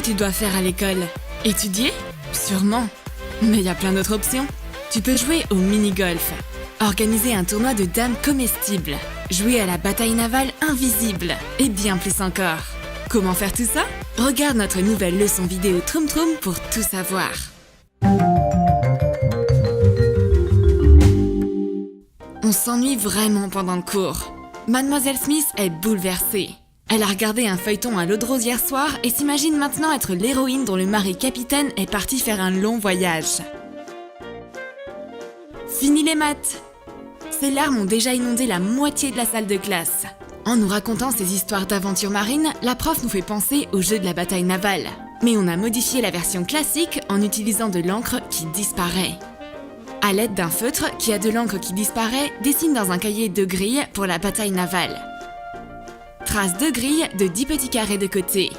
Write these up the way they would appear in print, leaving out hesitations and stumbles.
tu dois faire à l'école? Étudier? Sûrement. Mais il y a plein d'autres options. Tu peux jouer au mini-golf, organiser un tournoi de dames comestibles, jouer à la bataille navale invisible et bien plus encore. Comment faire tout ça? Regarde notre nouvelle leçon vidéo Troum Troum pour tout savoir. On s'ennuie vraiment pendant le cours. Mademoiselle Smith est bouleversée. Elle a regardé un feuilleton à l'eau de rose hier soir et s'imagine maintenant être l'héroïne dont le mari capitaine est parti faire un long voyage. Fini les maths! Ces larmes ont déjà inondé la moitié de la salle de classe. En nous racontant ces histoires d'aventures marines, la prof nous fait penser au jeu de la bataille navale. Mais on a modifié la version classique en utilisant de l'encre qui disparaît. À l'aide d'un feutre qui a de l'encre qui disparaît, dessine dans un cahier 2 grilles pour la bataille navale. Trace 2 grilles de 10 petits carrés de côté.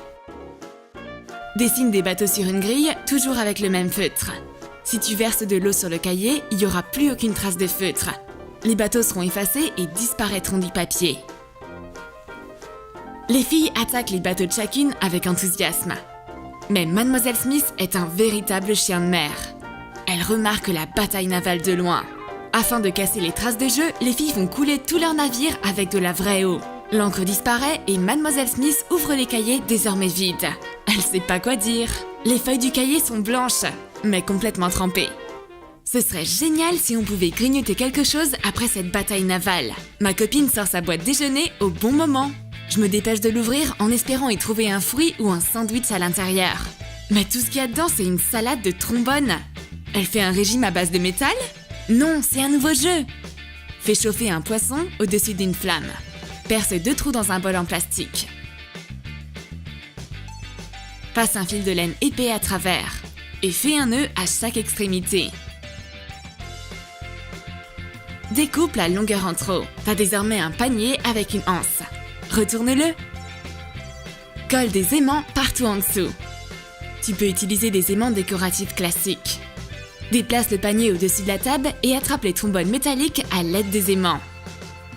Dessine des bateaux sur une grille, toujours avec le même feutre. Si tu verses de l'eau sur le cahier, il n'y aura plus aucune trace de feutre. Les bateaux seront effacés et disparaîtront du papier. Les filles attaquent les bateaux de chacune avec enthousiasme. Mais Mademoiselle Smith est un véritable chien de mer. Elle remarque la bataille navale de loin. Afin de casser les traces de jeu, les filles font couler tout leur navire avec de la vraie eau. L'encre disparaît et Mademoiselle Smith ouvre les cahiers désormais vides. Elle sait pas quoi dire. Les feuilles du cahier sont blanches, mais complètement trempées. Ce serait génial si on pouvait grignoter quelque chose après cette bataille navale. Ma copine sort sa boîte déjeuner au bon moment. Je me dépêche de l'ouvrir en espérant y trouver un fruit ou un sandwich à l'intérieur. Mais tout ce qu'il y a dedans, c'est une salade de trombone. Elle fait un régime à base de métal? Non, c'est un nouveau jeu. Fais chauffer un poisson au-dessus d'une flamme. Perce 2 trous dans un bol en plastique. Passe un fil de laine épais à travers et fais un nœud à chaque extrémité. Découpe la longueur en trop. T'as désormais un panier avec une anse. Retourne-le. Colle des aimants partout en dessous. Tu peux utiliser des aimants décoratifs classiques. Déplace le panier au-dessus de la table et attrape les trombones métalliques à l'aide des aimants.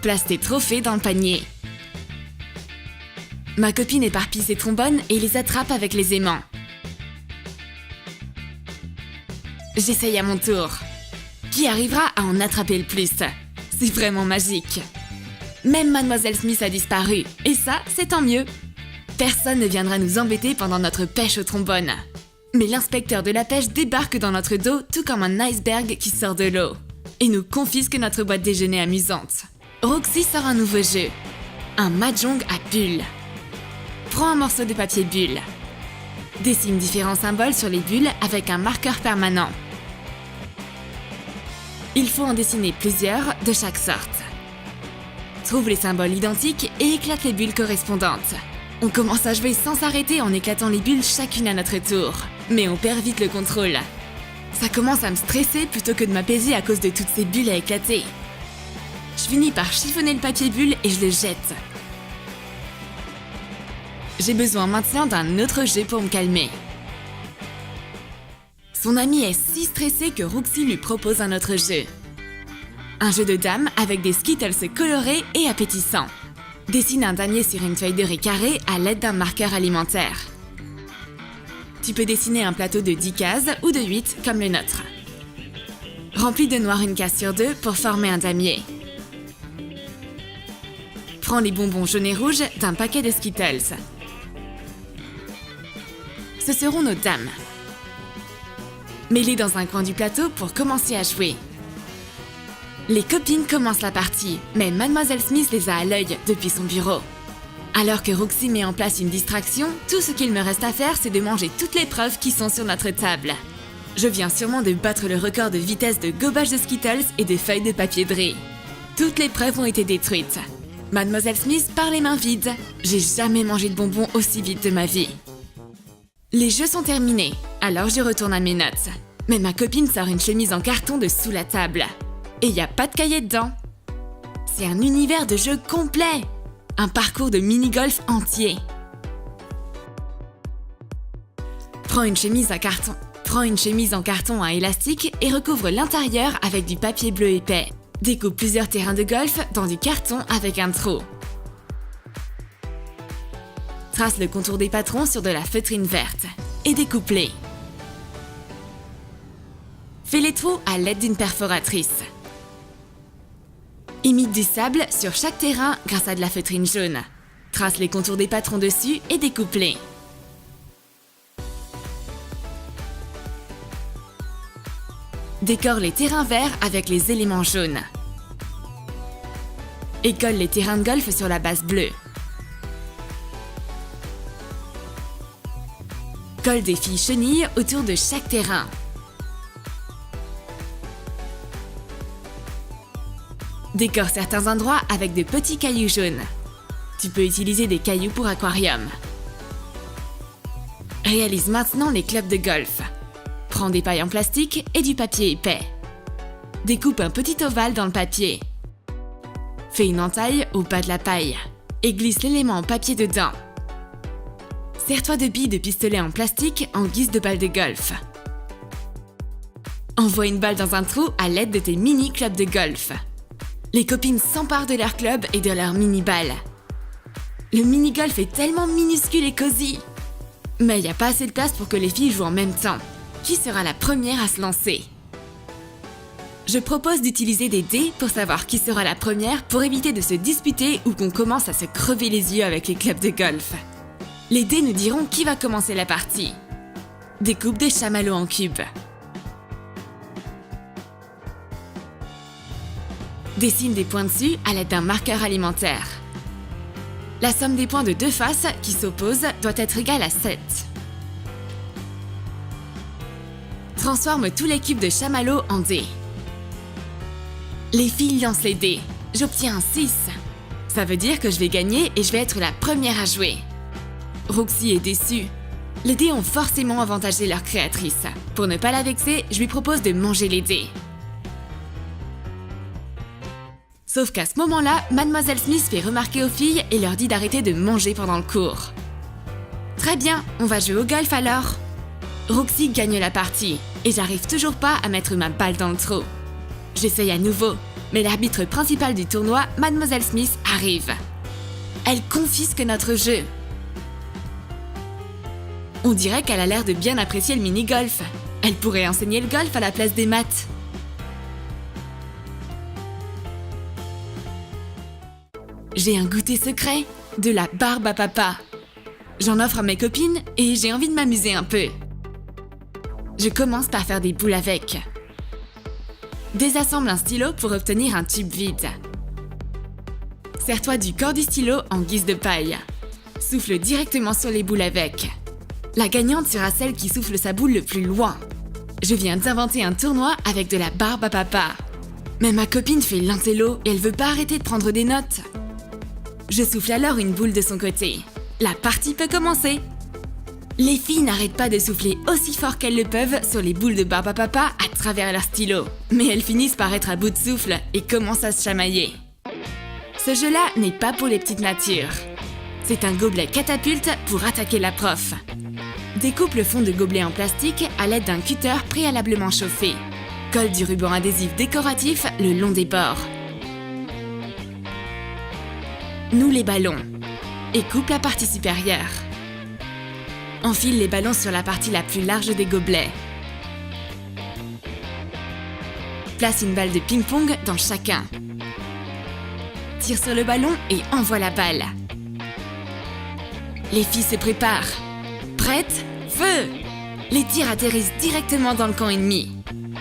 Place tes trophées dans le panier. Ma copine éparpille ses trombones et les attrape avec les aimants. J'essaye à mon tour. Qui arrivera à en attraper le plus? C'est vraiment magique. Même Mademoiselle Smith a disparu, et ça, c'est tant mieux. Personne ne viendra nous embêter pendant notre pêche au trombone. Mais l'inspecteur de la pêche débarque dans notre dos tout comme un iceberg qui sort de l'eau et nous confisque notre boîte déjeuner amusante. Roxy sort un nouveau jeu, un mahjong à bulles. Prends un morceau de papier bulle. Dessine différents symboles sur les bulles avec un marqueur permanent. Il faut en dessiner plusieurs de chaque sorte. Trouve les symboles identiques et éclate les bulles correspondantes. On commence à jouer sans s'arrêter en éclatant les bulles chacune à notre tour. Mais on perd vite le contrôle. Ça commence à me stresser plutôt que de m'apaiser à cause de toutes ces bulles à éclater. Je finis par chiffonner le papier bulle et je le jette. J'ai besoin maintenant d'un autre jeu pour me calmer. Son ami est si stressé que Roxy lui propose un autre jeu. Un jeu de dames avec des Skittles colorés et appétissants. Dessine un damier sur une feuille de riz carrée à l'aide d'un marqueur alimentaire. Tu peux dessiner un plateau de 10 cases ou de 8 comme le nôtre. Remplis de noir une case sur 2 pour former un damier. Prends les bonbons jaunes et rouges d'un paquet de Skittles. Ce seront nos dames. Mets-les dans un coin du plateau pour commencer à jouer. Les copines commencent la partie, mais Mademoiselle Smith les a à l'œil depuis son bureau. Alors que Roxy met en place une distraction, tout ce qu'il me reste à faire, c'est de manger toutes les preuves qui sont sur notre table. Je viens sûrement de battre le record de vitesse de gobage de Skittles et des feuilles de papier de riz. Toutes les preuves ont été détruites. Mademoiselle Smith part les mains vides. J'ai jamais mangé de bonbons aussi vite de ma vie. Les jeux sont terminés, alors je retourne à mes notes. Mais ma copine sort une chemise en carton de sous la table. Et y a pas de cahier dedans. C'est un univers de jeux complet. Un parcours de mini-golf entier. Prends une chemise en carton à élastique et recouvre l'intérieur avec du papier bleu épais. Découpe plusieurs terrains de golf dans du carton avec un trou. Trace le contour des patrons sur de la feutrine verte. et découpe-les. Fais les trous à l'aide d'une perforatrice. Imite du sable sur chaque terrain grâce à de la feutrine jaune. Trace les contours des patrons dessus et découpe-les. Décore les terrains verts avec les éléments jaunes. Et colle les terrains de golf sur la base bleue. Colle des filles chenilles autour de chaque terrain. Décore certains endroits avec de petits cailloux jaunes. Tu peux utiliser des cailloux pour aquarium. Réalise maintenant les clubs de golf. Prends des pailles en plastique et du papier épais. Découpe un petit ovale dans le papier. Fais une entaille au bas de la paille et glisse l'élément en papier dedans. Sers-toi de billes de pistolet en plastique en guise de balle de golf. Envoie une balle dans un trou à l'aide de tes mini-clubs de golf. Les copines s'emparent de leur club et de leur mini-balle. Le mini-golf est tellement minuscule et cosy. Mais il n'y a pas assez de place pour que les filles jouent en même temps. Qui sera la première à se lancer? Je propose d'utiliser des dés pour savoir qui sera la première pour éviter de se disputer ou qu'on commence à se crever les yeux avec les clubs de golf. Les dés nous diront qui va commencer la partie. Découpe des chamallows en cubes. Dessine des points dessus à l'aide d'un marqueur alimentaire. La somme des points de deux faces qui s'opposent doit être égale à 7. Transforme tous les cubes de chamallows en dés. Les filles lancent les dés. J'obtiens un 6. Ça veut dire que je vais gagner et je vais être la première à jouer. Roxy est déçue. Les dés ont forcément avantagé leur créatrice. Pour ne pas la vexer, je lui propose de manger les dés. Sauf qu'à ce moment-là, Mademoiselle Smith fait remarquer aux filles et leur dit d'arrêter de manger pendant le cours. Très bien, on va jouer au golf alors. Roxy gagne la partie et j'arrive toujours pas à mettre ma balle dans le trou. J'essaye à nouveau, mais l'arbitre principal du tournoi, Mademoiselle Smith, arrive. Elle confisque notre jeu. On dirait qu'elle a l'air de bien apprécier le mini-golf. Elle pourrait enseigner le golf à la place des maths. J'ai un goûter secret, de la barbe à papa. J'en offre à mes copines et j'ai envie de m'amuser un peu. Je commence par faire des boules avec. Désassemble un stylo pour obtenir un tube vide. Sers-toi du corps du stylo en guise de paille. Souffle directement sur les boules avec. La gagnante sera celle qui souffle sa boule le plus loin. Je viens d'inventer un tournoi avec de la barbe à papa. Mais ma copine fait l'intello et elle veut pas arrêter de prendre des notes. Je souffle alors une boule de son côté. La partie peut commencer. Les filles n'arrêtent pas de souffler aussi fort qu'elles le peuvent sur les boules de barbe à papa à travers leur stylo. Mais elles finissent par être à bout de souffle et commencent à se chamailler. Ce jeu-là n'est pas pour les petites natures. C'est un gobelet catapulte pour attaquer la prof. Découpe le fond de gobelet en plastique à l'aide d'un cutter préalablement chauffé. Colle du ruban adhésif décoratif le long des bords. Noue les ballons et coupe la partie supérieure. Enfile les ballons sur la partie la plus large des gobelets. Place une balle de ping-pong dans chacun. Tire sur le ballon et envoie la balle. Les filles se préparent. Prêtes? Feu! Les tirs atterrissent directement dans le camp ennemi.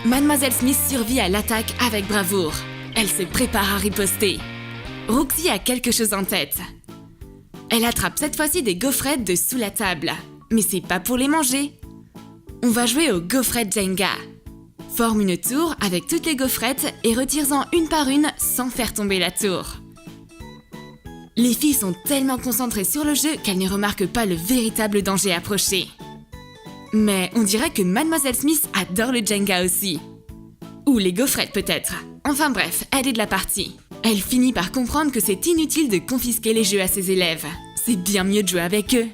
Mademoiselle Smith survit à l'attaque avec bravoure. Elle se prépare à riposter. Roxy a quelque chose en tête. Elle attrape cette fois-ci des gaufrettes de sous la table. Mais c'est pas pour les manger. On va jouer au gaufrettes Jenga. Forme une tour avec toutes les gaufrettes et retire-en une par une sans faire tomber la tour. Les filles sont tellement concentrées sur le jeu qu'elles ne remarquent pas le véritable danger approcher. Mais on dirait que Mademoiselle Smith adore le Jenga aussi. Ou les gaufrettes peut-être. Enfin bref, elle est de la partie. Elle finit par comprendre que c'est inutile de confisquer les jeux à ses élèves. C'est bien mieux de jouer avec eux.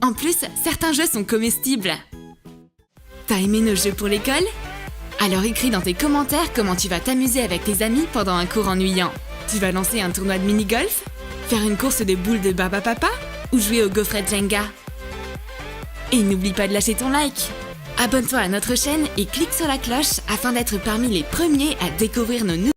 En plus, certains jeux sont comestibles. T'as aimé nos jeux pour l'école? Alors écris dans tes commentaires comment tu vas t'amuser avec tes amis pendant un cours ennuyant. Tu vas lancer un tournoi de mini-golf? Faire une course de boules de barbe à papa? Ou jouer au gaufret Jenga? Et n'oublie pas de lâcher ton like. Abonne-toi à notre chaîne et clique sur la cloche afin d'être parmi les premiers à découvrir nos nouveaux